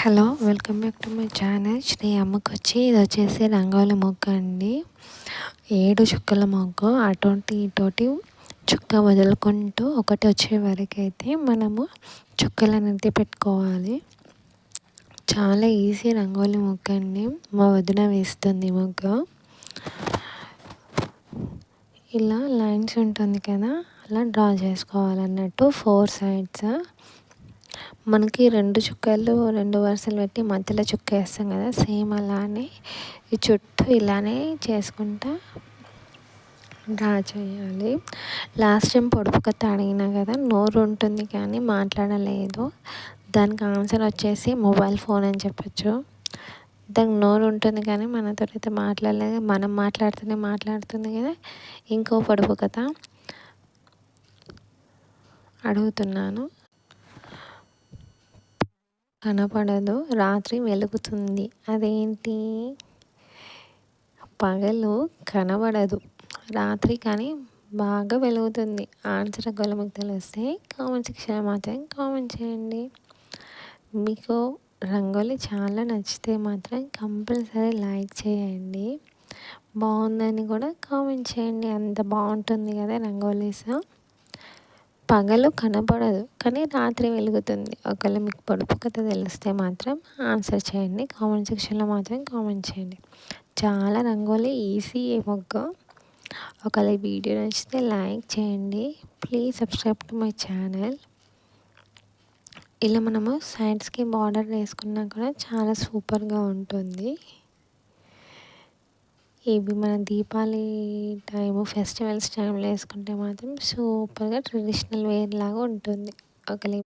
Hello welcome back to my channel. శ్రీ అమ్మకొచ్చి ఇది వచ్చేసి రంగోలి మొగ్గ అండి. 7 చుక్కల మొగ్గ అటోటి ఇటోటి చుక్క వదులుకుంటూ ఒకటి వచ్చే వరకు అయితే మనము చుక్కలు అనేది పెట్టుకోవాలి. చాలా ఈజీ రంగోలి మొగ్గ అండి. మా వదిన వేస్తుంది మొగ్గ. ఇలా లైన్స్ ఉంటుంది కదా, అలా డ్రా చేసుకోవాలన్నట్టు 4 సైడ్స్. మనకి 2 చుక్కలు 2 వరుసలు పెట్టి మధ్యలో చుక్క వేస్తాం కదా, సేమ్ అలానే ఈ చుట్టూ ఇలానే చేసుకుంటా డ్రా చేయాలి. లాస్ట్ టైం పొడుపు కథ అడిగినా కదా, నోరు ఉంటుంది కానీ మాట్లాడలేదు. దానికి ఆన్సర్ వచ్చేసి మొబైల్ ఫోన్ అని చెప్పచ్చు. దానికి నోరు ఉంటుంది కానీ మనతో అయితే మాట్లాడలేదు. మనం మాట్లాడుతుంది కదా. ఇంకో పొడుపు కథ అడుగుతున్నాను. కనపడదు, రాత్రి వెలుగుతుంది. అదేంటి? పగలు కనబడదు, రాత్రి కానీ బాగా వెలుగుతుంది. ఆన్సర్ ఒకవేళ మీకు తెలిస్తే కామెంట్ సెక్షన్లో మాత్రం కామెంట్ చేయండి. మీకు రంగోలి చాలా నచ్చితే మాత్రం కంపల్సరీ లైక్ చేయండి. బాగుందని కూడా కామెంట్ చేయండి. అంత బాగుంటుంది కదా రంగోలీస్. పగలు కనపడదు కానీ రాత్రి వెలుగుతుంది. ఒకవేళ మీకు పొడుపు కథ తెలిస్తే మాత్రం ఆన్సర్ చేయండి. కామెంట్ సెక్షన్లో మాత్రం కామెంట్ చేయండి. చాలా రంగోలి ఈజీ మొగ్గ. ఒకవేళ ఈ వీడియో నచ్చితే లైక్ చేయండి. Please subscribe to my channel. ఇలా మనము సైడ్స్కి బార్డర్ వేసుకున్నా కూడా చాలా సూపర్గా ఉంటుంది. ఇవి మన దీపావళి టైము ఫెస్టివల్స్ టైంలో వేసుకుంటే మాత్రం సూపర్గా ట్రెడిషనల్ వేర్ లాగా ఉంటుంది. ఒకవేళ ఈ